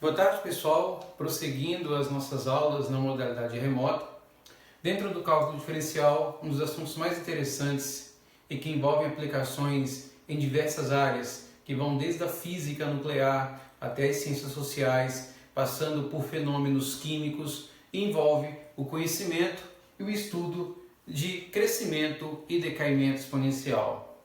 Boa tarde, pessoal. Prosseguindo as nossas aulas na modalidade remota, dentro do cálculo diferencial, um dos assuntos mais interessantes e que envolvem aplicações em diversas áreas, que vão desde a física nuclear até as ciências sociais, passando por fenômenos químicos, e envolve o conhecimento e o estudo de crescimento e decaimento exponencial.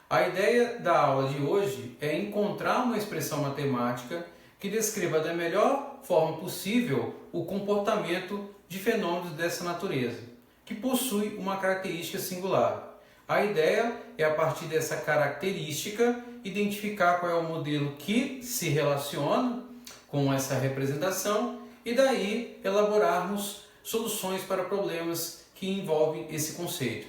A ideia da aula de hoje é encontrar uma expressão matemática que descreva da melhor forma possível o comportamento de fenômenos dessa natureza, que possui uma característica singular. A ideia é, a partir dessa característica, identificar qual é o modelo que se relaciona com essa representação e daí elaborarmos soluções para problemas que envolvem esse conceito.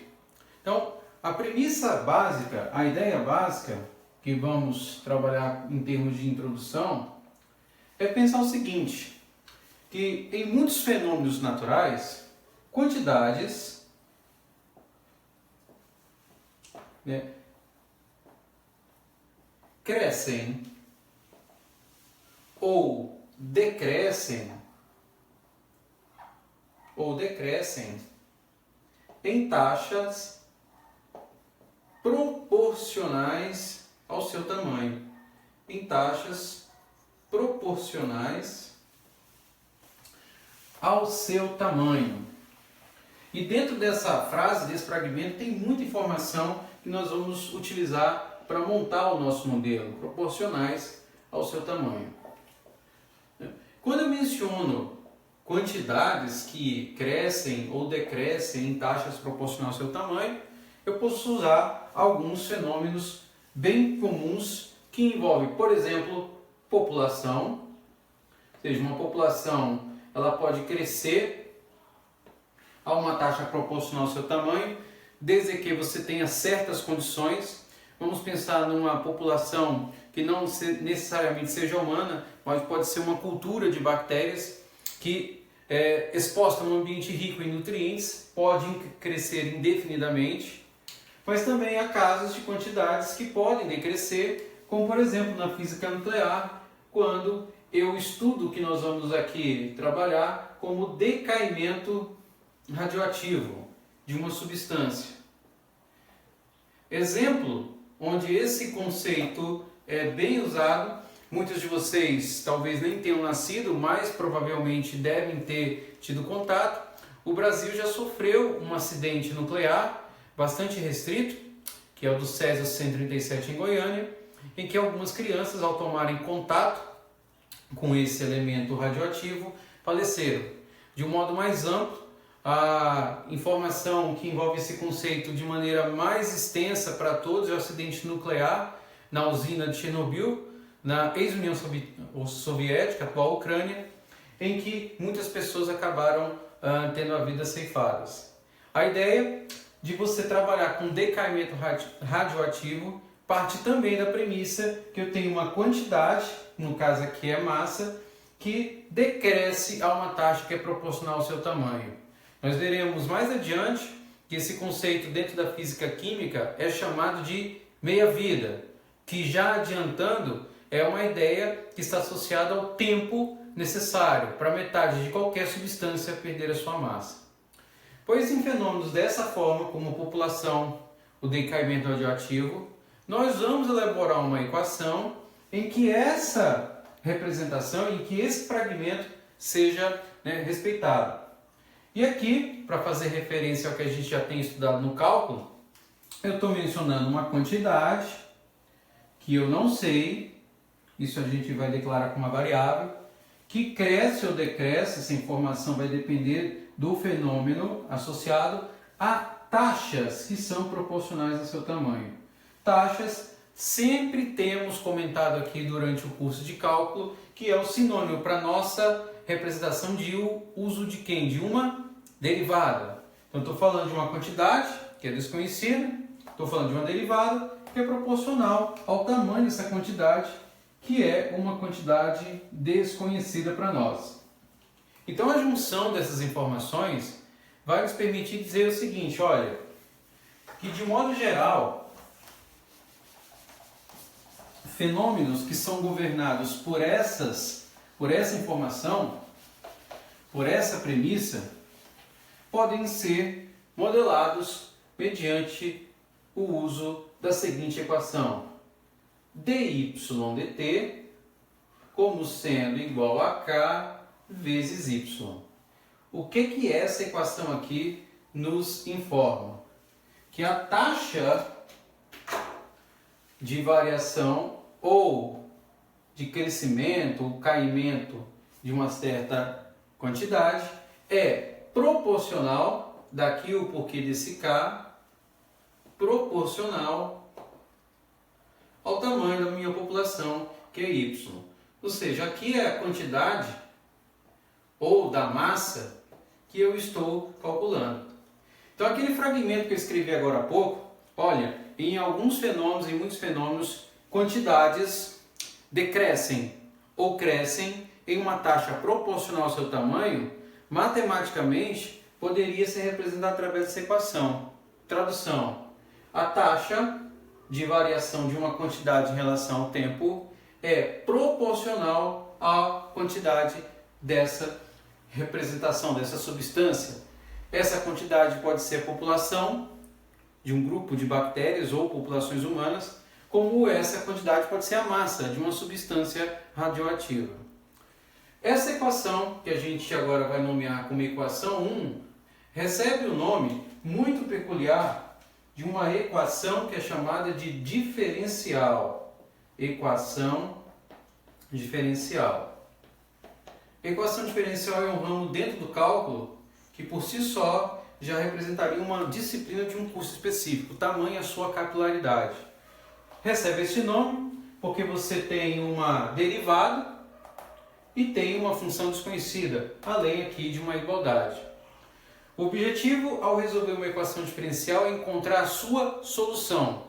Então, a premissa básica, a ideia básica que vamos trabalhar em termos de introdução é pensar o seguinte, que em muitos fenômenos naturais, quantidades crescem ou decrescem em taxas proporcionais ao seu tamanho. Em taxas proporcionais ao seu tamanho. E dentro dessa frase, desse fragmento, tem muita informação que nós vamos utilizar para montar o nosso modelo, proporcionais ao seu tamanho. Quando eu menciono quantidades que crescem ou decrescem em taxas proporcionais ao seu tamanho, eu posso usar alguns fenômenos bem comuns que envolvem, por exemplo, população. Ou seja, uma população ela pode crescer a uma taxa proporcional ao seu tamanho, desde que você tenha certas condições. Vamos pensar numa população que não necessariamente seja humana, mas pode ser uma cultura de bactérias que, exposta a um ambiente rico em nutrientes, podem crescer indefinidamente. Mas também há casos de quantidades que podem decrescer, como por exemplo na física nuclear, quando eu estudo o que nós vamos aqui trabalhar como decaimento radioativo de uma substância. Exemplo onde esse conceito é bem usado, muitos de vocês talvez nem tenham nascido, mas provavelmente devem ter tido contato. O Brasil já sofreu um acidente nuclear bastante restrito, que é o do Césio 137 em Goiânia, em que algumas crianças, ao tomarem contato com esse elemento radioativo, faleceram. De um modo mais amplo, a informação que envolve esse conceito de maneira mais extensa para todos é o acidente nuclear na usina de Chernobyl, na ex-União Soviética, atual Ucrânia, em que muitas pessoas acabaram tendo a vida ceifadas. A ideia de você trabalhar com decaimento radioativo parte também da premissa que eu tenho uma quantidade, no caso aqui é massa, que decresce a uma taxa que é proporcional ao seu tamanho. Nós veremos mais adiante que esse conceito dentro da física química é chamado de meia-vida, que já adiantando é uma ideia que está associada ao tempo necessário para metade de qualquer substância perder a sua massa. Pois em fenômenos dessa forma, como a população, o decaimento radioativo, nós vamos elaborar uma equação em que essa representação, em que esse fragmento seja respeitado. E aqui, para fazer referência ao que a gente já tem estudado no cálculo, eu estou mencionando uma quantidade que eu não sei, isso a gente vai declarar como uma variável, que cresce ou decresce, essa informação vai depender do fenômeno associado a taxas que são proporcionais ao seu tamanho. Taxas, sempre temos comentado aqui durante o curso de cálculo, que é o sinônimo para a nossa representação de uso de quem? De uma derivada. Então estou falando de uma quantidade que é desconhecida, estou falando de uma derivada que é proporcional ao tamanho dessa quantidade, que é uma quantidade desconhecida para nós. Então a junção dessas informações vai nos permitir dizer o seguinte, olha, que de modo geral, fenômenos que são governados por essas por essa informação, por essa premissa, podem ser modelados mediante o uso da seguinte equação: dy dt como sendo igual a k vezes y. O que essa equação aqui nos informa? Que a taxa de variação ou de crescimento ou caimento de uma certa quantidade é proporcional, daqui o porquê desse k, proporcional ao tamanho da minha população, que é y. Ou seja, aqui é a quantidade ou da massa que eu estou calculando. Então aquele fragmento que eu escrevi agora há pouco, olha, em alguns fenômenos, em muitos fenômenos, quantidades decrescem ou crescem em uma taxa proporcional ao seu tamanho, matematicamente poderia ser representado através dessa equação. Tradução: a taxa de variação de uma quantidade em relação ao tempo é proporcional à quantidade dessa representação, dessa substância. Essa quantidade pode ser a população de um grupo de bactérias ou populações humanas, como essa quantidade pode ser a massa de uma substância radioativa. Essa equação, que a gente agora vai nomear como equação 1, recebe o nome muito peculiar de uma equação que é chamada de diferencial. Equação diferencial. Equação diferencial é um ramo dentro do cálculo que por si só já representaria uma disciplina de um curso específico, tamanha a sua capilaridade. Recebe esse nome porque você tem uma derivada e tem uma função desconhecida, além aqui de uma igualdade. O objetivo ao resolver uma equação diferencial é encontrar a sua solução.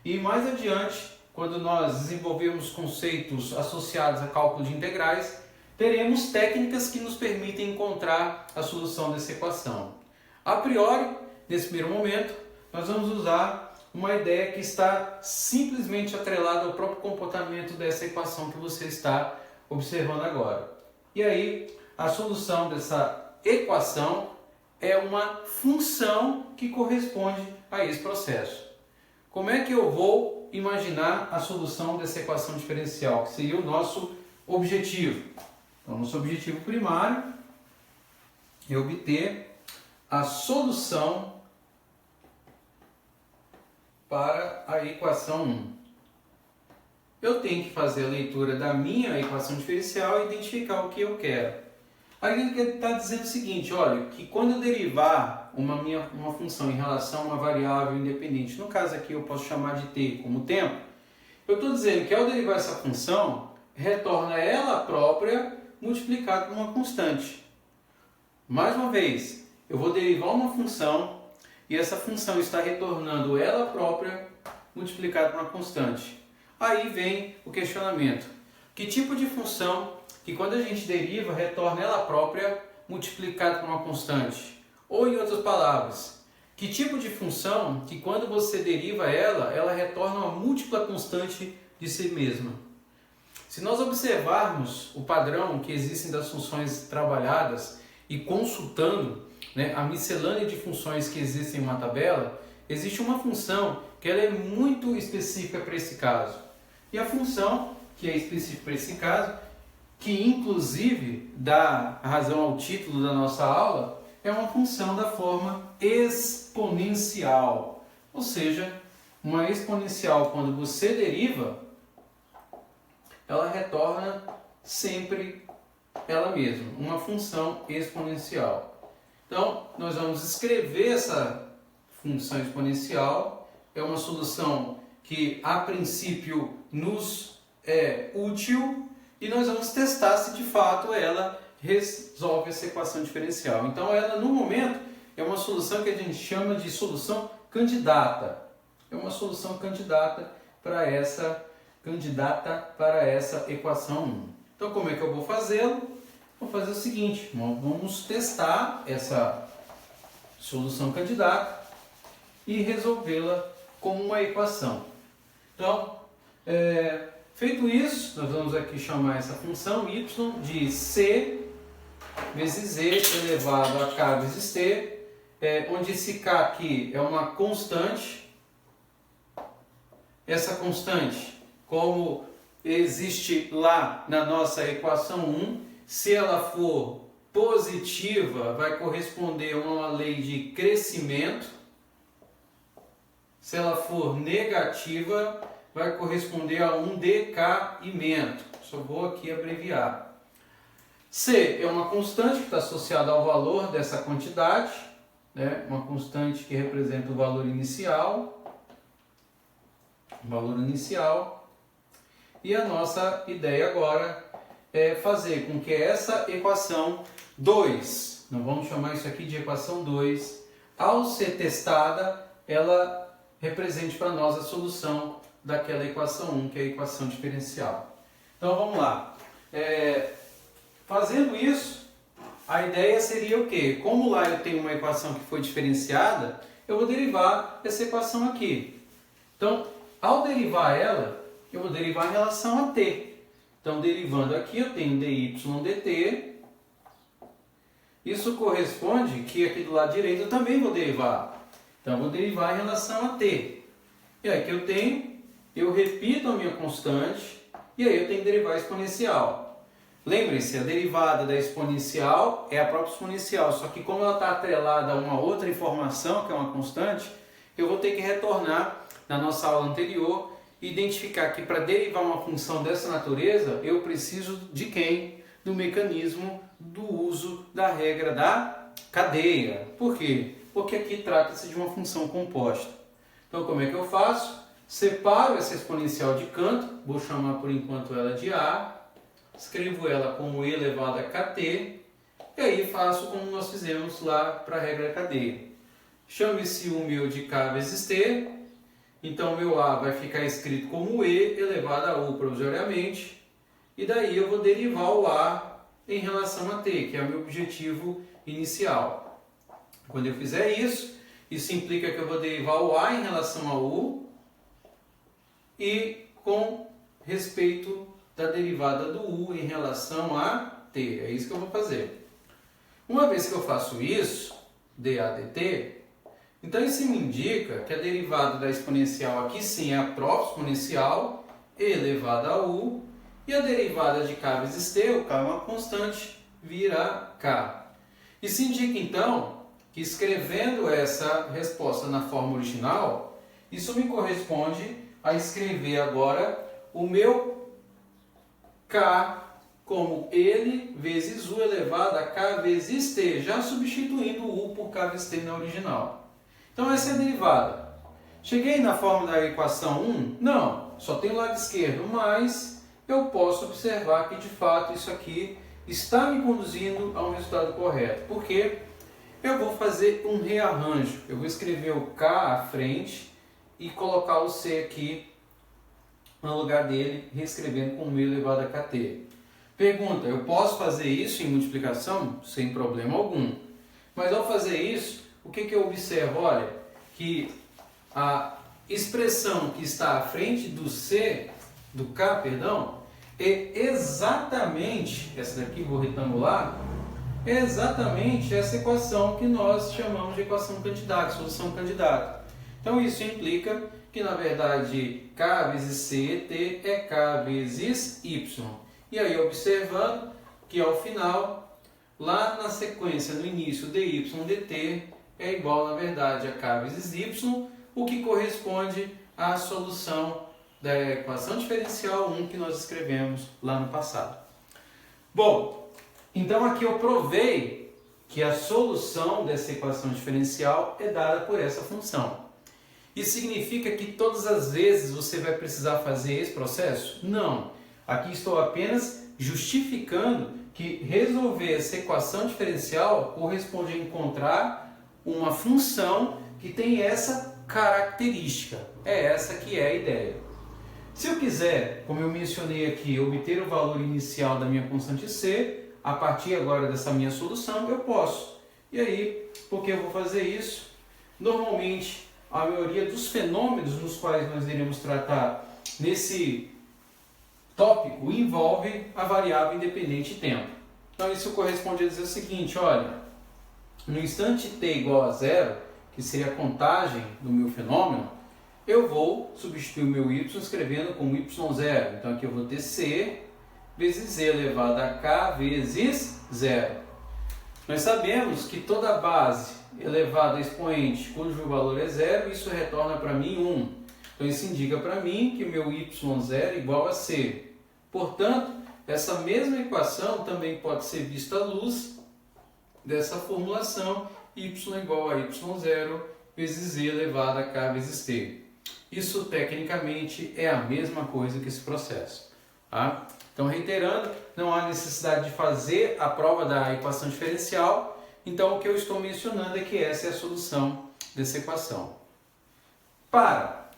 E mais adiante, quando nós desenvolvermos conceitos associados a cálculo de integrais, teremos técnicas que nos permitem encontrar a solução dessa equação. A priori, nesse primeiro momento, nós vamos usar uma ideia que está simplesmente atrelada ao próprio comportamento dessa equação que você está observando agora. E aí, a solução dessa equação é uma função que corresponde a esse processo. Como é que eu vou imaginar a solução dessa equação diferencial, que seria o nosso objetivo? Então, nosso objetivo primário é obter a solução para a equação 1. Eu tenho que fazer a leitura da minha equação diferencial e identificar o que eu quero. Aí ele está dizendo o seguinte, olha, que quando eu derivar uma função em relação a uma variável independente, no caso aqui eu posso chamar de t como tempo, eu estou dizendo que ao derivar essa função, retorna ela própria multiplicado por uma constante. Mais uma vez, eu vou derivar uma função e essa função está retornando ela própria multiplicado por uma constante. Aí vem o questionamento. Que tipo de função que quando a gente deriva retorna ela própria multiplicado por uma constante? Ou em outras palavras, que tipo de função que quando você deriva ela retorna uma múltipla constante de si mesma? Se nós observarmos o padrão que existem das funções trabalhadas e consultando, a miscelânea de funções que existem em uma tabela, existe uma função que ela é muito específica para esse caso. E a função que é específica para esse caso, que inclusive dá razão ao título da nossa aula, é uma função da forma exponencial. Ou seja, uma exponencial, quando você deriva, ela retorna sempre ela mesma, uma função exponencial. Então, nós vamos escrever essa função exponencial, é uma solução que a princípio nos é útil e nós vamos testar se de fato ela resolve essa equação diferencial. Então, ela no momento é uma solução que a gente chama de solução candidata. É uma solução candidata para essa equação 1. Então, como é que eu vou fazê-lo? Vou fazer o seguinte, vamos testar essa solução candidata e resolvê-la como uma equação. Então, Feito isso, nós vamos aqui chamar essa função y de c vezes z elevado a k vezes t, onde esse k aqui é uma constante. Essa constante, como existe lá na nossa equação 1, se ela for positiva, vai corresponder a uma lei de crescimento. Se ela for negativa, vai corresponder a um decaimento. Só vou aqui abreviar. C é uma constante que está associada ao valor dessa quantidade, né? Uma constante que representa o valor inicial. E a nossa ideia agora é fazer com que essa equação 2, nós vamos chamar isso aqui de equação 2, ao ser testada, ela represente para nós a solução daquela equação 1, que é a equação diferencial. Então vamos lá. Fazendo isso, a ideia seria o quê? Como lá eu tenho uma equação que foi diferenciada, eu vou derivar essa equação aqui. Então, ao derivar ela, eu vou derivar em relação a t. Então, derivando aqui, eu tenho dy dt. Isso corresponde que aqui do lado direito eu também vou derivar. Então, eu vou derivar em relação a t. E aqui eu repito a minha constante, e aí eu tenho que derivar a exponencial. Lembrem-se, a derivada da exponencial é a própria exponencial, só que como ela está atrelada a uma outra informação, que é uma constante, eu vou ter que retornar na nossa aula anterior e identificar que para derivar uma função dessa natureza, eu preciso de quem? Do mecanismo do uso da regra da cadeia. Por quê? Porque aqui trata-se de uma função composta. Então, como é que eu faço? Separo essa exponencial de canto, vou chamar por enquanto ela de A, escrevo ela como e elevado a kt, e aí faço como nós fizemos lá para a regra da cadeia. Chamo esse U meu de k vezes t, então meu A vai ficar escrito como e elevado a U provisoriamente, e daí eu vou derivar o A em relação a t, que é o meu objetivo inicial. Quando eu fizer isso, isso implica que eu vou derivar o A em relação a U e com respeito da derivada do U em relação a t. É isso que eu vou fazer. Uma vez que eu faço isso, dA dt, então isso me indica que a derivada da exponencial aqui sim é a própria exponencial e elevada a U, e a derivada de k vezes t, o k é uma constante, vira k. Isso indica então que escrevendo essa resposta na forma original, isso me corresponde a escrever agora o meu k como ele vezes U elevado a k vezes t, já substituindo o U por k vezes t na original. Então essa é a derivada. Cheguei na forma da equação 1? Não, só tem o lado esquerdo, mas eu posso observar que de fato isso aqui está me conduzindo a um resultado correto. Por quê? Eu vou fazer um rearranjo. Eu vou escrever o k à frente e colocar o c aqui no lugar dele, reescrevendo com e elevado a kt. Pergunta, eu posso fazer isso em multiplicação? Sem problema algum. Mas ao fazer isso, o que eu observo? Olha, que a expressão que está à frente do c, do k, perdão, é exatamente, essa daqui vou retangular, é exatamente essa equação que nós chamamos de equação candidata, solução candidata. Então isso implica que na verdade k vezes c t é k vezes y. E aí observando que ao final, lá na sequência, no início, dy dt é igual na verdade a k vezes y, o que corresponde à solução da equação diferencial 1 que nós escrevemos lá no passado. Bom, então aqui eu provei que a solução dessa equação diferencial é dada por essa função. Isso significa que todas as vezes você vai precisar fazer esse processo? Não. Aqui estou apenas justificando que resolver essa equação diferencial corresponde a encontrar uma função que tem essa característica. É essa que é a ideia. Se eu quiser, como eu mencionei aqui, obter o valor inicial da minha constante c, a partir agora dessa minha solução, eu posso. E aí, por que eu vou fazer isso? Normalmente, a maioria dos fenômenos nos quais nós iremos tratar nesse tópico envolve a variável independente tempo. Então isso corresponde a dizer o seguinte, olha, no instante t igual a zero, que seria a contagem do meu fenômeno, eu vou substituir o meu y escrevendo como y0. Então aqui eu vou ter c vezes z elevado a k vezes 0. Nós sabemos que toda base elevada a expoente cujo valor é zero, isso retorna para mim 1. Então isso indica para mim que meu y0 é igual a c. Portanto, essa mesma equação também pode ser vista à luz dessa formulação y igual a y0 vezes z elevado a k vezes t. Isso tecnicamente é a mesma coisa que esse processo. Tá? Então, reiterando, não há necessidade de fazer a prova da equação diferencial. Então, o que eu estou mencionando é que essa é a solução dessa equação. Para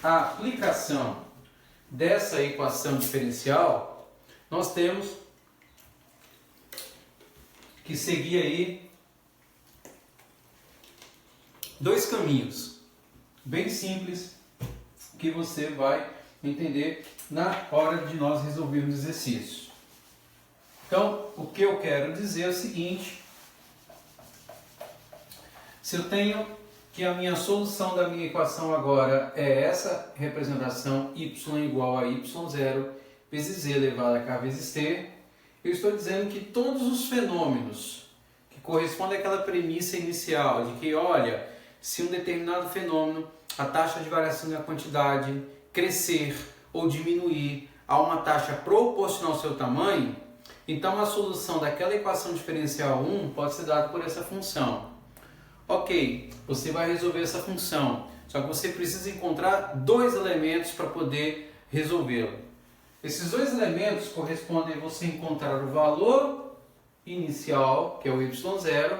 a aplicação dessa equação diferencial, nós temos que seguir aí dois caminhos bem simples que você vai entender na hora de nós resolvermos exercícios. Então, o que eu quero dizer é o seguinte: se eu tenho que a minha solução da minha equação agora é essa representação y igual a y0 vezes z elevado a k vezes t, eu estou dizendo que todos os fenômenos que correspondem àquela premissa inicial de que, olha, se um determinado fenômeno, a taxa de variação da quantidade crescer ou diminuir a uma taxa proporcional ao seu tamanho, então a solução daquela equação diferencial 1 pode ser dada por essa função. Ok, você vai resolver essa função, só que você precisa encontrar dois elementos para poder resolvê-lo. Esses dois elementos correspondem a você encontrar o valor inicial, que é o y0,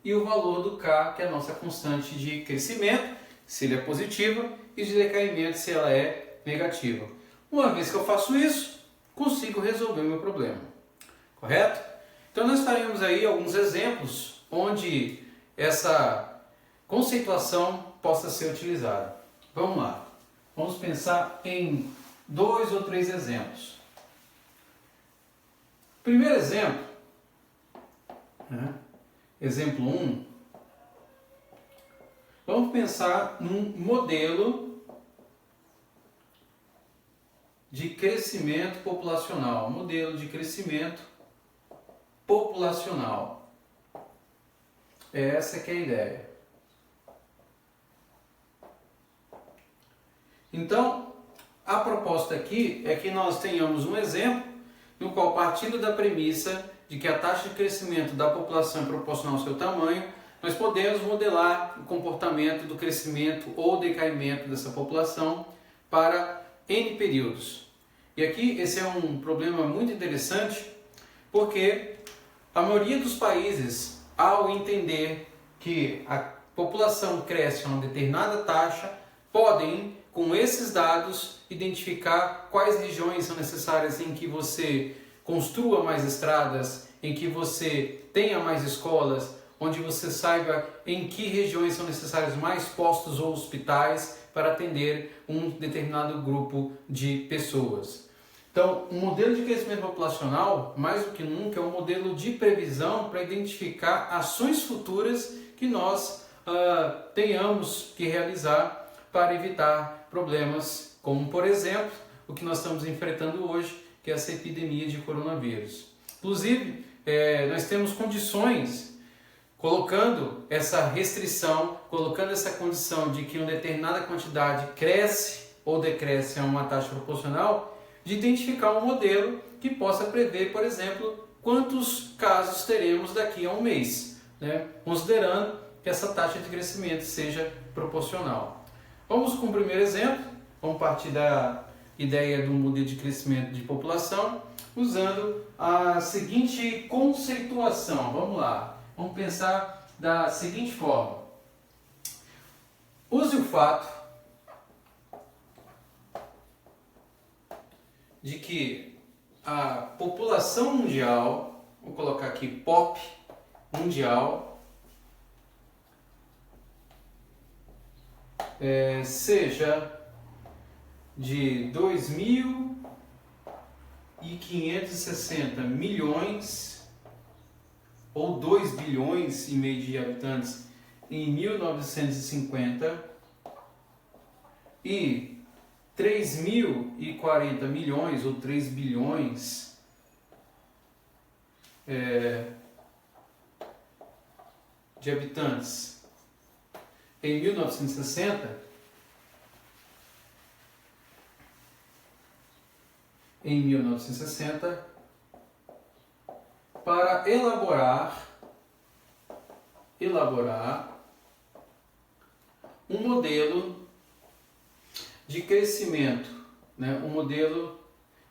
e o valor do k, que é a nossa constante de crescimento, se ele é positiva, e de decaimento, se ela é negativa. Uma vez que eu faço isso, consigo resolver o meu problema. Correto? Então nós faremos aí alguns exemplos onde essa conceituação possa ser utilizada. Vamos lá. Vamos pensar em 2 ou 3 exemplos. Primeiro exemplo, exemplo 1, vamos pensar num modelo de crescimento populacional. Modelo de crescimento populacional. Essa que é a ideia. Então, a proposta aqui é que nós tenhamos um exemplo no qual, partindo da premissa de que a taxa de crescimento da população é proporcional ao seu tamanho, nós podemos modelar o comportamento do crescimento ou decaimento dessa população para N períodos. E aqui esse é um problema muito interessante, porque a maioria dos países, ao entender que a população cresce a uma determinada taxa, podem, com esses dados, identificar quais regiões são necessárias em que você construa mais estradas, em que você tenha mais escolas, onde você saiba em que regiões são necessários mais postos ou hospitais para atender um determinado grupo de pessoas. Então, o modelo de crescimento populacional, mais do que nunca, é um modelo de previsão para identificar ações futuras que nós tenhamos que realizar para evitar problemas, como, por exemplo, o que nós estamos enfrentando hoje, que é essa epidemia de coronavírus. Inclusive, nós temos condições, colocando essa restrição, colocando essa condição de que uma determinada quantidade cresce ou decresce a uma taxa proporcional, de identificar um modelo que possa prever, por exemplo, quantos casos teremos daqui a um mês, né? Considerando que essa taxa de crescimento seja proporcional. Vamos com o primeiro exemplo, vamos partir da ideia do modelo de crescimento de população, usando a seguinte conceituação. Vamos lá, vamos pensar da seguinte forma. Use o fato de que a população mundial, vou colocar aqui POP mundial, seja de 2000 e 560 milhões ou 2 bilhões e meio de habitantes em 1950 e 3.040 milhões ou 3 bilhões de habitantes em 1960, para elaborar um modelo de crescimento, né? Um modelo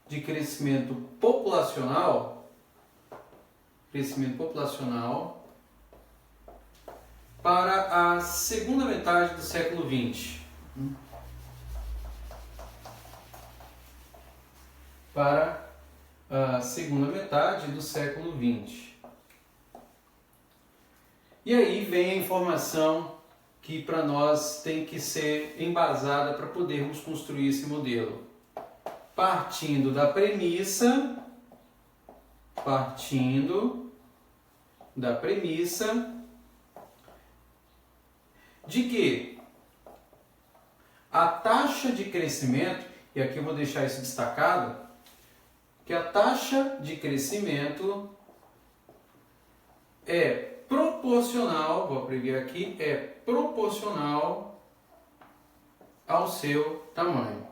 de crescimento populacional, para a segunda metade do século XX. Para a segunda metade do século XX. E aí vem a informação que para nós tem que ser embasada para podermos construir esse modelo. Partindo da premissa de que a taxa de crescimento, e aqui eu vou deixar isso destacado, que a taxa de crescimento é proporcional, vou abreviar aqui, é proporcional ao seu tamanho.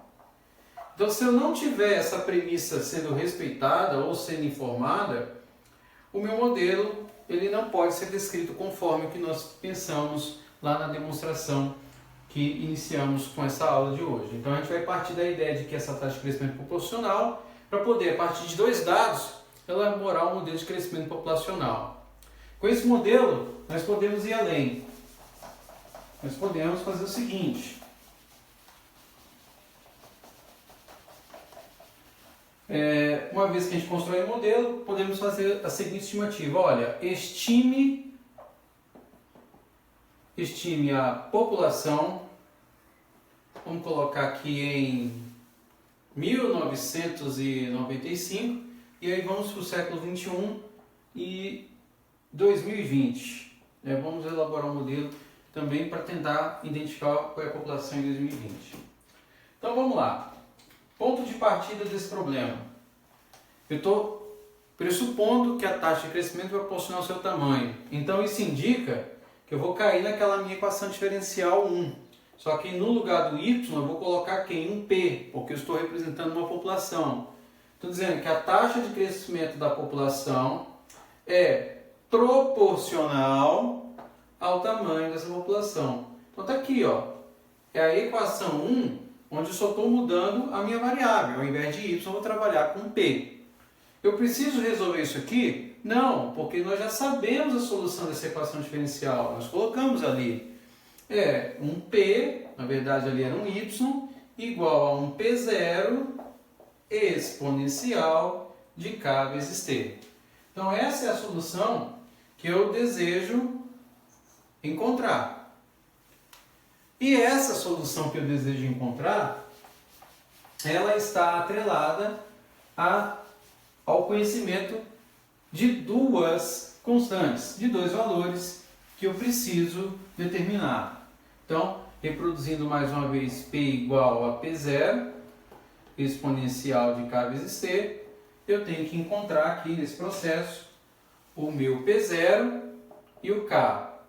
Então, se eu não tiver essa premissa sendo respeitada ou sendo informada, o meu modelo ele não pode ser descrito conforme o que nós pensamos lá na demonstração que iniciamos com essa aula de hoje. Então, a gente vai partir da ideia de que essa taxa de crescimento é proporcional para poder, a partir de 2 dados, elaborar um modelo de crescimento populacional. Com esse modelo, nós podemos ir além. Nós podemos fazer o seguinte. Uma vez que a gente constrói o modelo, podemos fazer a seguinte estimativa. Olha, estime a população, vamos colocar aqui em 1995, e aí vamos para o século 21 e 2020. Vamos elaborar um modelo também para tentar identificar qual é a população em 2020. Então vamos lá. Ponto de partida desse problema. Eu estou pressupondo que a taxa de crescimento vai proporcionar o seu tamanho. Então isso indica que eu vou cair naquela minha equação diferencial 1. Só que no lugar do y eu vou colocar quem? Um p, porque eu estou representando uma população. Estou dizendo que a taxa de crescimento da população é proporcional ao tamanho dessa população. Então está aqui, ó. É a equação 1, onde eu só estou mudando a minha variável. Ao invés de y, eu vou trabalhar com p. Eu preciso resolver isso aqui? Não, porque nós já sabemos a solução dessa equação diferencial. Nós colocamos ali. Um p, na verdade ali era um y, igual a um p0 exponencial de k vezes t. Então essa é a solução que eu desejo encontrar. E essa solução que eu desejo encontrar, ela está atrelada ao conhecimento de 2 constantes, de 2 valores que eu preciso determinar. Então, reproduzindo mais uma vez p igual a p0 exponencial de k vezes t, eu tenho que encontrar aqui nesse processo o meu p0 e o k.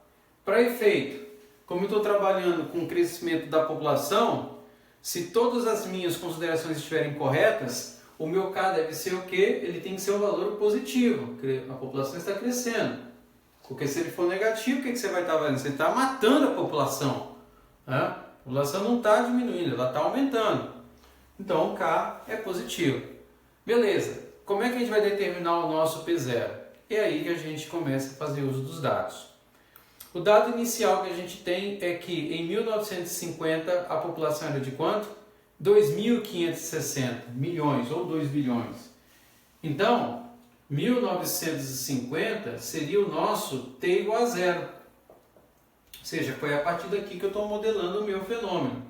Para efeito, como eu estou trabalhando com o crescimento da população, se todas as minhas considerações estiverem corretas, o meu k deve ser o quê? Ele tem que ser um valor positivo, a população está crescendo. Porque se ele for negativo, o que você vai estar fazendo? Você está matando a população. A população não está diminuindo, ela está aumentando. Então o k é positivo. Beleza, como é que a gente vai determinar o nosso p0? É aí que a gente começa a fazer uso dos dados. O dado inicial que a gente tem é que em 1950 a população era de quanto? 2.560 milhões ou 2 bilhões. Então, 1950 seria o nosso t igual a 0. Ou seja, foi a partir daqui que eu estou modelando o meu fenômeno.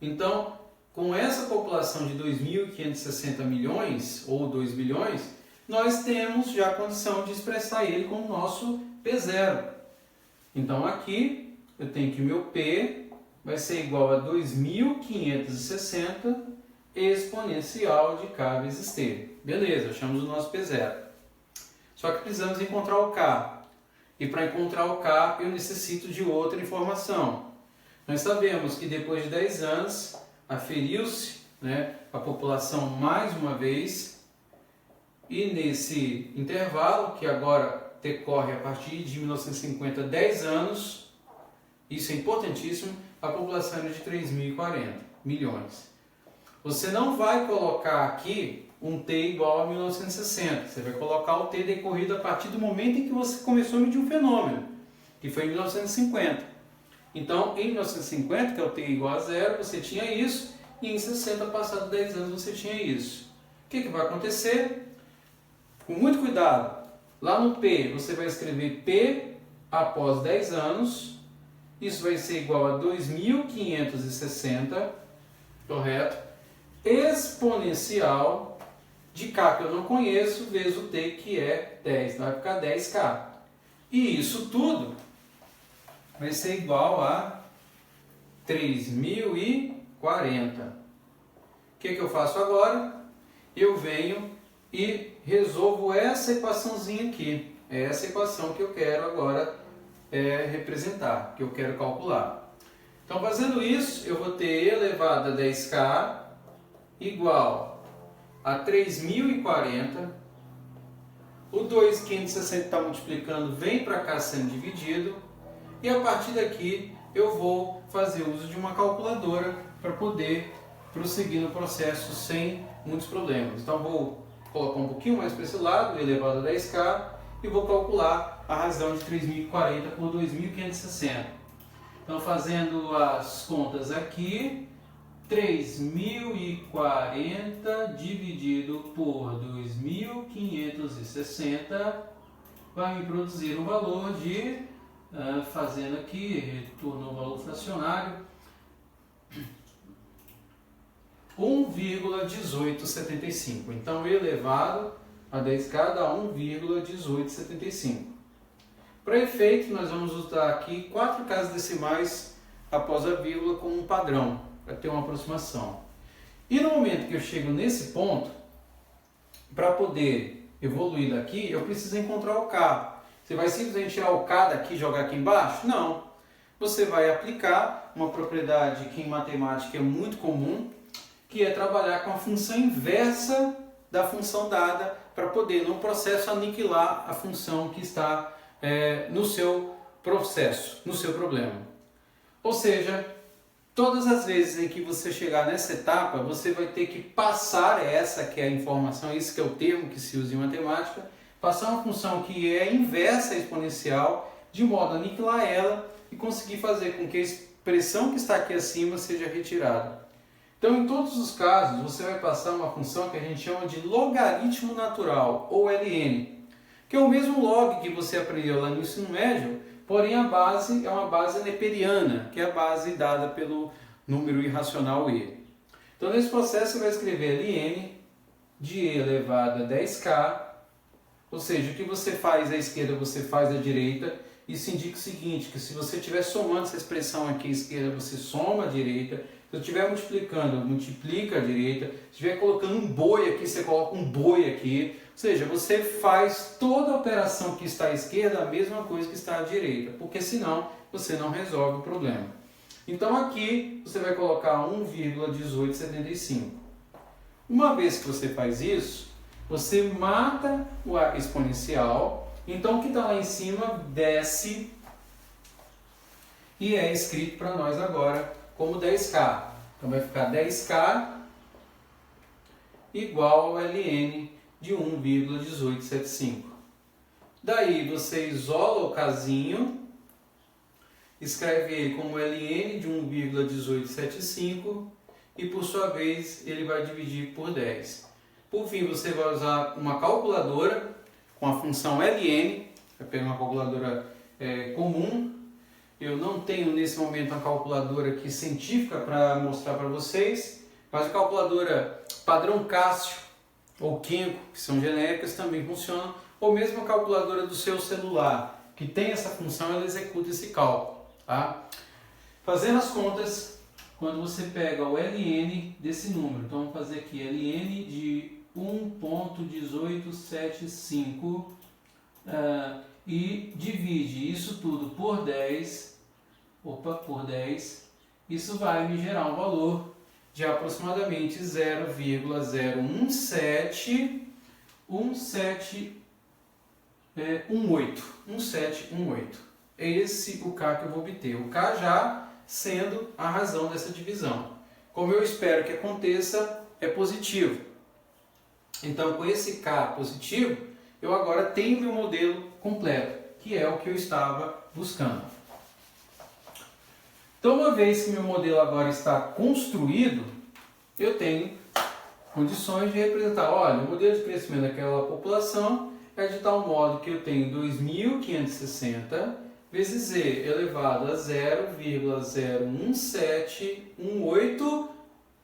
Então, com essa população de 2.560 milhões ou 2 bilhões, nós temos já a condição de expressar ele como nosso P0. Então aqui eu tenho que meu P vai ser igual a 2.560 exponencial de K vezes T. Beleza, achamos o nosso P0. Só que precisamos encontrar o K. E para encontrar o K eu necessito de outra informação. Nós sabemos que depois de 10 anos aferiu-se, né, a população mais uma vez, e nesse intervalo, que agora decorre a partir de 1950, 10 anos, isso é importantíssimo, a população era de 3.040 milhões. Você não vai colocar aqui um T igual a 1960, você vai colocar o T decorrido a partir do momento em que você começou a medir um fenômeno, que foi em 1950. Então, em 1950, que é o T igual a zero, você tinha isso, e em 60, passado 10 anos, você tinha isso. O que vai acontecer? Com muito cuidado, lá no P, você vai escrever P após 10 anos, isso vai ser igual a 2.560, correto? Exponencial de K, que eu não conheço, vezes o T, que é 10, vai ficar 10K. E isso tudo vai ser igual a 3.040. O que eu faço agora? Eu venho e resolvo essa equaçãozinha aqui. É essa equação que eu quero agora representar, que eu quero calcular. Então, fazendo isso, eu vou ter elevado a 10K igual a 3.040. O 2.560 está multiplicando, vem para cá sendo dividido. E a partir daqui eu vou fazer uso de uma calculadora para poder prosseguir no processo sem muitos problemas. Então vou colocar um pouquinho mais para esse lado, elevado a 10K, e vou calcular a razão de 3.040 por 2.560. Então fazendo as contas aqui, 3.040 dividido por 2.560 vai me produzir um valor de, fazendo aqui, retorno ao valor fracionário, 1,1875. Então, elevado a 10K dá 1,1875. Para efeito, nós vamos usar aqui 4 casas decimais após a vírgula como um padrão, para ter uma aproximação. E no momento que eu chego nesse ponto, para poder evoluir daqui, eu preciso encontrar o K. Você vai simplesmente tirar o K daqui e jogar aqui embaixo? Não. Você vai aplicar uma propriedade que em matemática é muito comum, que é trabalhar com a função inversa da função dada para poder, no processo, aniquilar a função que está no seu processo, no seu problema. Ou seja, todas as vezes em que você chegar nessa etapa, você vai ter que passar essa que é a informação, esse que é o termo que se usa em matemática, passar uma função que é inversa à exponencial, de modo a aniquilar ela e conseguir fazer com que a expressão que está aqui acima seja retirada. Então, em todos os casos, você vai passar uma função que a gente chama de logaritmo natural, ou LN, que é o mesmo log que você aprendeu lá no ensino médio, porém a base é uma base neperiana, que é a base dada pelo número irracional e. Então, nesse processo, você vai escrever LN de e elevado a 10K, ou seja, o que você faz à esquerda, você faz à direita. Isso indica o seguinte, que se você estiver somando essa expressão aqui à esquerda, você soma à direita. Se eu estiver multiplicando, multiplica à direita. Se estiver colocando um boi aqui, você coloca um boi aqui. Ou seja, você faz toda a operação que está à esquerda a mesma coisa que está à direita, porque senão você não resolve o problema. Então aqui você vai colocar 1,1875. Uma vez que você faz isso, você mata o exponencial. Então o que está lá em cima desce e é escrito para nós agora como 10K. Então vai ficar 10K igual ao LN de 1,1875. Daí você isola o Kzinho, escreve ele como LN de 1,1875 e por sua vez ele vai dividir por 10. Por fim, você vai usar uma calculadora com a função LN, vai pegar uma calculadora comum. Eu não tenho nesse momento uma calculadora aqui científica para mostrar para vocês, Mas a calculadora padrão Cássio ou Kenko, que são genéricas, também funcionam, ou mesmo a calculadora do seu celular, que tem essa função, ela executa esse cálculo. Tá? Fazendo as contas, quando você pega o ln desse número, então vamos fazer aqui ln de 1.1875 e divide isso tudo por 10, isso vai me gerar um valor de aproximadamente 0,01718. É esse o K que eu vou obter. O K já sendo a razão dessa divisão. Como eu espero que aconteça, é positivo. Então, com esse K positivo, eu agora tenho meu modelo completo, que é o que eu estava buscando. Então, uma vez que meu modelo agora está construído, eu tenho condições de representar, olha, o modelo de crescimento daquela população é de tal modo que eu tenho 2.560 vezes Z elevado a 0,01718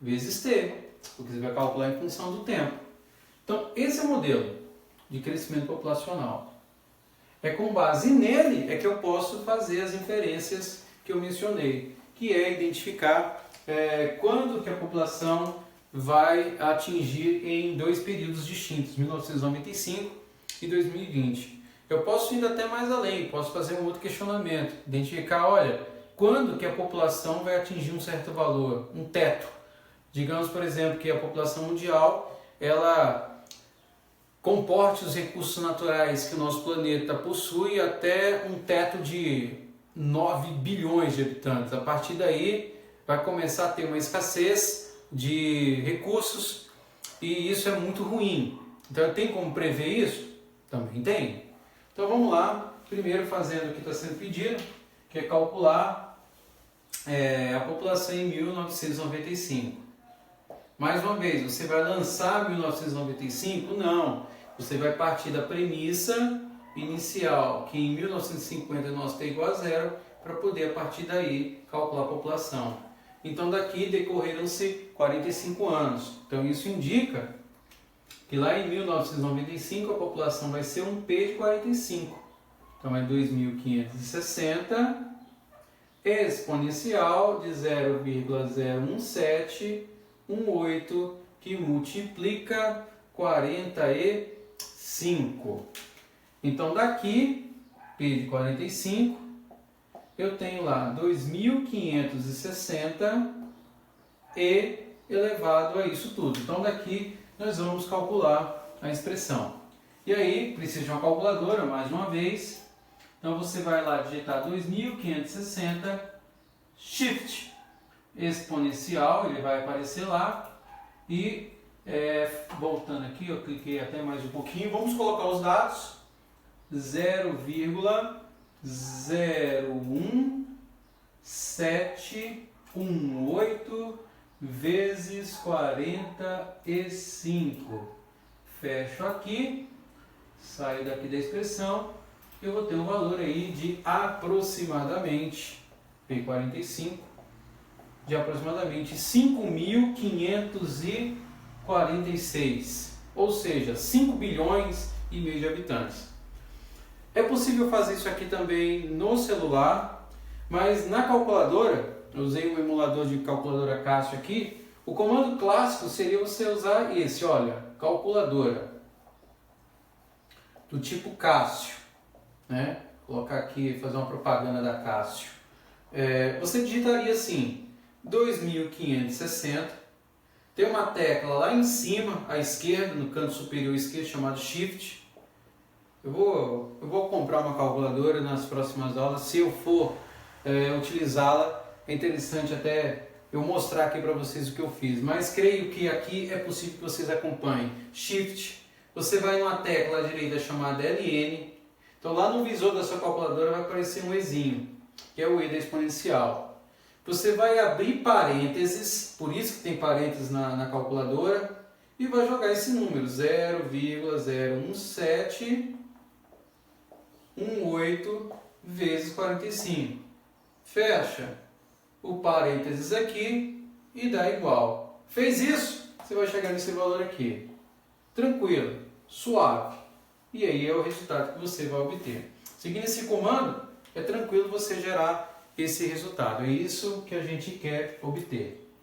vezes T, porque você vai calcular em função do tempo. Então, esse é o modelo de crescimento populacional. É com base nele é que eu posso fazer as inferências que eu mencionei, que é identificar quando que a população vai atingir em dois períodos distintos, 1995 e 2020. Eu posso ir até mais além, posso fazer um outro questionamento, identificar, olha, quando que a população vai atingir um certo valor, um teto. Digamos, por exemplo, que a população mundial, ela comporte os recursos naturais que o nosso planeta possui até um teto de 9 bilhões de habitantes. A partir daí, vai começar a ter uma escassez de recursos e isso é muito ruim. Então, tem como prever isso? Também tem. Então, vamos lá. Primeiro, fazendo o que está sendo pedido, que é calcular a população em 1995. Mais uma vez, você vai lançar 1995? Não. Você vai partir da premissa inicial, que em 1950 nosso T igual a zero, para poder, a partir daí, calcular a população. Então, daqui decorreram-se 45 anos. Então, isso indica que lá em 1995 a população vai ser um P de 45. Então, é 2.560 exponencial de 0,01718, que multiplica 45. Então, daqui, P de 45, eu tenho lá 2.560 e elevado a isso tudo. Então, daqui nós vamos calcular a expressão. E aí, precisa de uma calculadora, mais uma vez. Então, você vai lá digitar 2.560, Shift exponencial, ele vai aparecer lá. E, voltando aqui, eu cliquei até mais um pouquinho. Vamos colocar os dados. 0,01718 vezes 45. Fecho aqui, saio daqui da expressão, eu vou ter um valor aí de aproximadamente, P45, de aproximadamente 5.546, ou seja, 5 bilhões e meio de habitantes. É possível fazer isso aqui também no celular, mas na calculadora, eu usei um emulador de calculadora Cássio aqui, o comando clássico seria você usar esse, olha, calculadora, do tipo Cássio, né? Vou colocar aqui, fazer uma propaganda da Cássio. Você digitaria assim, 2.560, tem uma tecla lá em cima, à esquerda, no canto superior esquerdo, chamado Shift. Eu vou comprar uma calculadora nas próximas aulas, se eu for utilizá-la. É interessante até eu mostrar aqui para vocês o que eu fiz, mas creio que aqui é possível que vocês acompanhem. Shift, você vai numa tecla à direita chamada LN, então lá no visor da sua calculadora vai aparecer um Ezinho, que é o E da exponencial. Você vai abrir parênteses, por isso que tem parênteses na calculadora, e vai jogar esse número, 0,01718 vezes 45. Fecha o parênteses aqui e dá igual. Fez isso, você vai chegar nesse valor aqui. Tranquilo, suave. E aí é o resultado que você vai obter. Seguindo esse comando, é tranquilo você gerar esse resultado. É isso que a gente quer obter.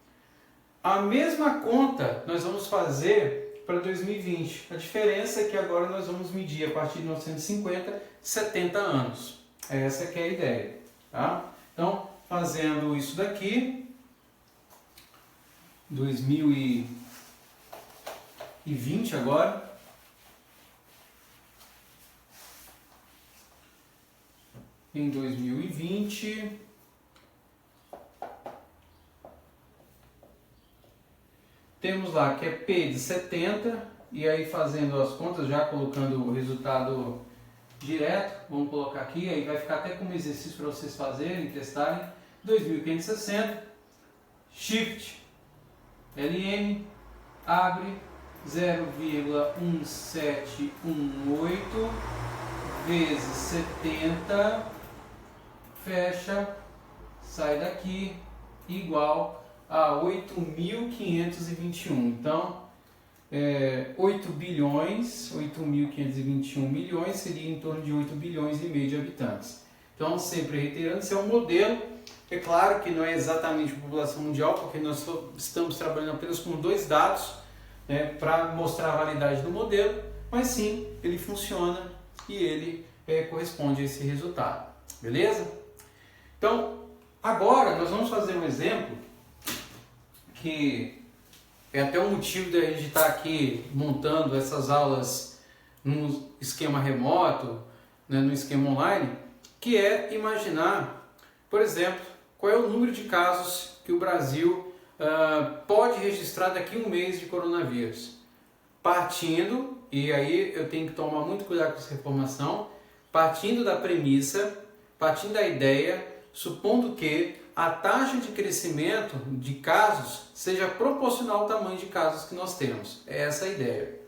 A mesma conta nós vamos fazer para 2020. A diferença é que agora nós vamos medir a partir de 1950, 70 anos. Essa que é a ideia. Tá? Então, fazendo isso daqui, 2020 agora. Em 2020, temos lá que é P de 70, e aí fazendo as contas, já colocando o resultado direto, vamos colocar aqui, aí vai ficar até como exercício para vocês fazerem, testarem, 2560, Shift, LN, abre, 0,1718, vezes 70, fecha, sai daqui, igual a 8.521. Então, 8 bilhões, 8.521 milhões seria em torno de 8 bilhões e meio de habitantes. Então, sempre reiterando, esse é um modelo. É claro que não é exatamente a população mundial, porque nós estamos trabalhando apenas com 2 dados, né, para mostrar a validade do modelo, mas sim, ele funciona e ele corresponde a esse resultado. Beleza? Então, agora nós vamos fazer um exemplo que é até o motivo de a gente estar aqui montando essas aulas num esquema remoto, né, no esquema online, que é imaginar, por exemplo, qual é o número de casos que o Brasil pode registrar daqui a um mês de coronavírus. Partindo, e aí eu tenho que tomar muito cuidado com essa informação, partindo da premissa, partindo da ideia, supondo que a taxa de crescimento de casos seja proporcional ao tamanho de casos que nós temos. É essa a ideia.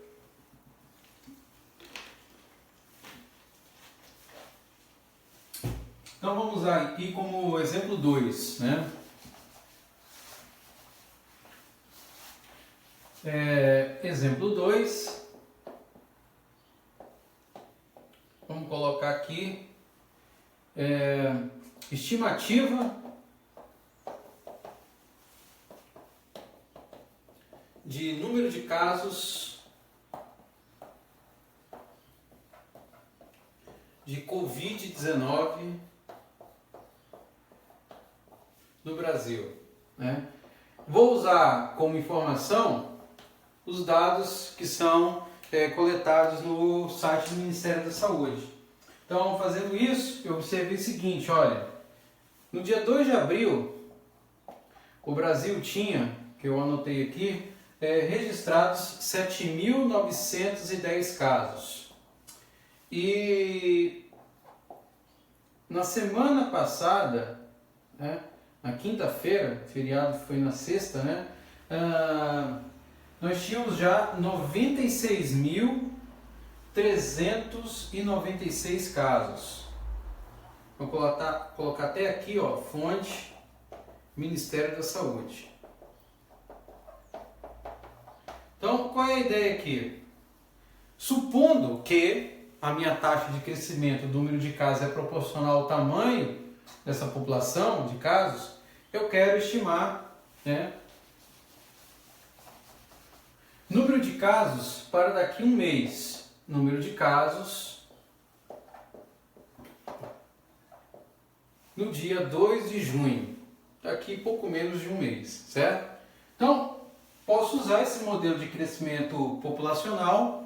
Então vamos usar aqui como exemplo 2, né? Exemplo 2. Vamos colocar aqui estimativa de número de casos de Covid-19 no Brasil, né? Vou usar como informação os dados que são coletados no site do Ministério da Saúde. Então, fazendo isso, eu observei o seguinte, olha, no dia 2 de abril, o Brasil tinha, que eu anotei aqui, registrados 7.910 casos. E na semana passada, né, na quinta-feira, feriado foi na sexta, né, nós tínhamos já 96.396 casos. Vou colocar até aqui, ó, fonte Ministério da Saúde. Então, qual é a ideia aqui? Supondo que a minha taxa de crescimento do número de casos é proporcional ao tamanho dessa população de casos, eu quero estimar, né, número de casos para daqui a um mês. Número de casos no dia 2 de junho. Daqui pouco menos de um mês, certo? Então, posso usar esse modelo de crescimento populacional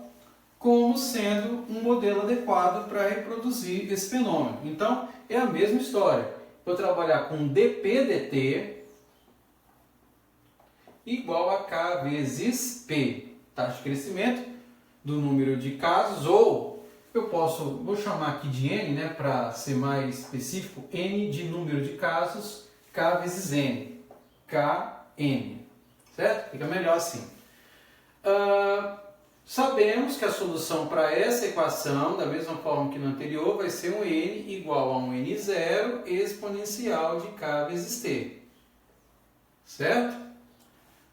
como sendo um modelo adequado para reproduzir esse fenômeno. Então, é a mesma história. Vou trabalhar com dPdt igual a K vezes P, taxa de crescimento do número de casos, ou eu vou chamar aqui de N, né, para ser mais específico, N de número de casos, K vezes N, KN, certo? Fica melhor assim. Sabemos que a solução para essa equação, da mesma forma que no anterior, vai ser um N igual a um N0 exponencial de K vezes T, certo?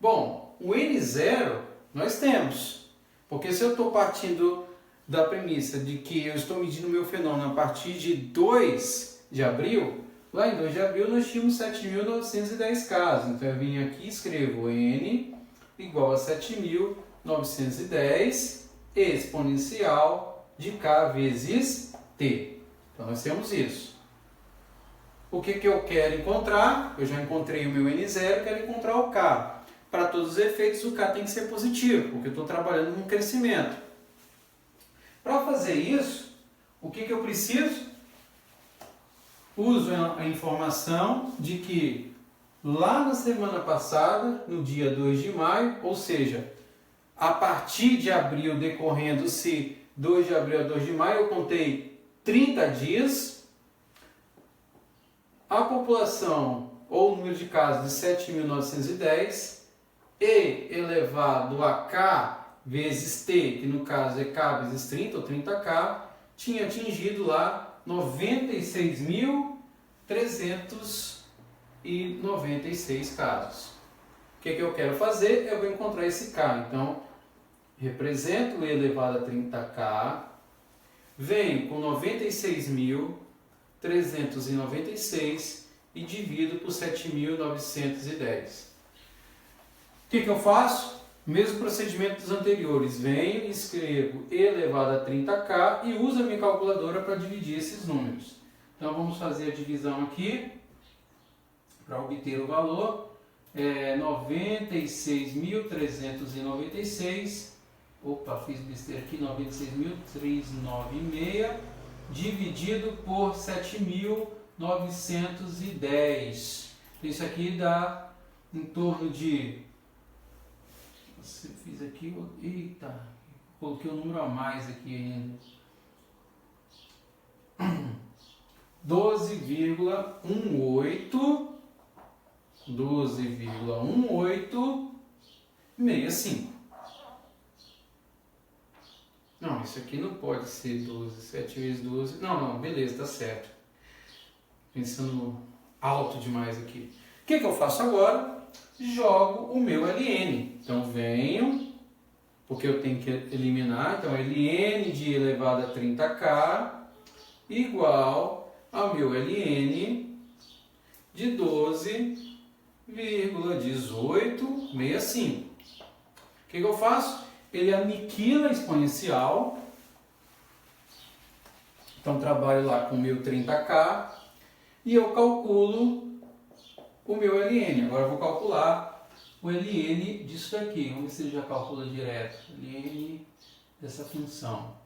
Bom, o N0 nós temos. Porque se eu estou partindo da premissa de que eu estou medindo o meu fenômeno a partir de 2 de abril, lá em 2 de abril nós tínhamos 7.910 casos. Então eu vim aqui e escrevo N igual a 7.910 exponencial de K vezes T. Então nós temos isso. O que eu quero encontrar? Eu já encontrei o meu N0, quero encontrar o K. Para todos os efeitos, o K tem que ser positivo, porque eu estou trabalhando com crescimento. Para fazer isso, o que eu preciso? Uso a informação de que lá na semana passada, no dia 2 de maio, ou seja, a partir de abril, decorrendo-se 2 de abril a 2 de maio, eu contei 30 dias. A população, ou o número de casos, de 7.910, E elevado a K vezes T, que no caso é K vezes 30, ou 30K, tinha atingido lá 96.396 casos. O que eu quero fazer? Eu vou encontrar esse K. Então, represento E elevado a 30K, venho com 96.396 e divido por 7.910. O que eu faço? Mesmo procedimento dos anteriores. Venho e escrevo E elevado a 30K e uso a minha calculadora para dividir esses números. Então vamos fazer a divisão aqui para obter o valor. 96.396. Opa, fiz besteira aqui. 96.396 dividido por 7.910. Isso aqui dá em torno de... Você fiz aqui... Eita, coloquei um número a mais aqui ainda. 12,1865. Não, isso aqui não pode ser 12. 7 vezes 12... Não, beleza, tá certo. Pensando alto demais aqui. O que eu faço agora? Jogo o meu ln. Então venho, porque eu tenho que eliminar, então ln de E elevado a 30K igual ao meu ln de 12,1865. O que eu faço? Ele aniquila a exponencial. Então trabalho lá com o meu 30K e eu calculo o meu ln. Agora eu vou calcular o ln disso daqui. Vamos ver se ele já calcula direto. Ln dessa função.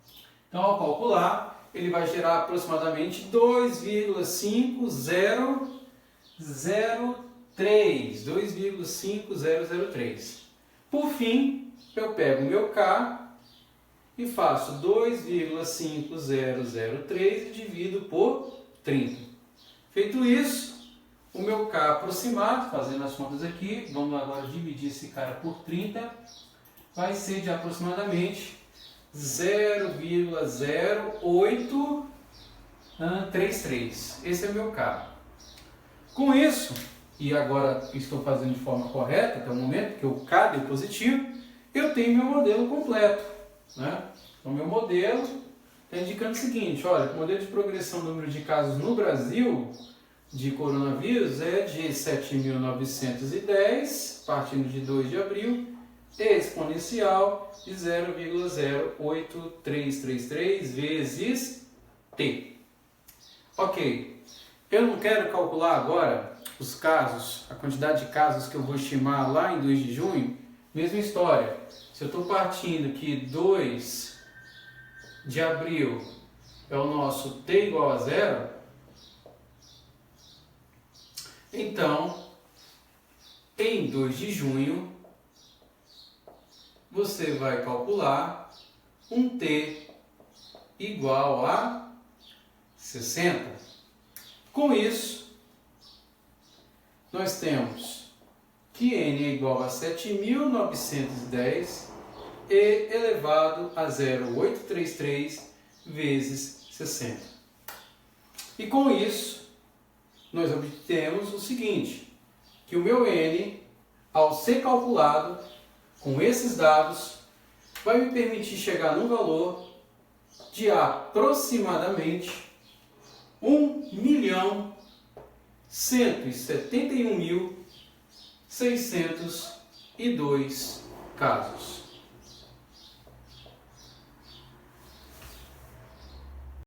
Então ao calcular, ele vai gerar aproximadamente 2,5003. Por fim, eu pego o meu K e faço 2,5003 e divido por 30. Feito isso, o meu K aproximado, fazendo as contas aqui, vamos agora dividir esse cara por 30, vai ser de aproximadamente 0,0833. Esse é o meu K. Com isso, e agora estou fazendo de forma correta até o momento, que o K deu positivo, eu tenho meu modelo completo, né? Então, meu modelo está indicando o seguinte, olha, o modelo de progressão do número de casos no Brasil de coronavírus é de 7.910, partindo de 2 de abril, exponencial de 0,08333 vezes T. Ok, eu não quero calcular agora os casos, a quantidade de casos que eu vou estimar lá em 2 de junho, mesma história. Se eu estou partindo que 2 de abril é o nosso T igual a 0, então, em 2 de junho, você vai calcular um T igual a 60. Com isso, nós temos que N é igual a 7.910 E elevado a 0,833 vezes 60. E com isso, nós obtemos o seguinte, que o meu N, ao ser calculado, com esses dados, vai me permitir chegar num valor de aproximadamente 1.171.602 casos.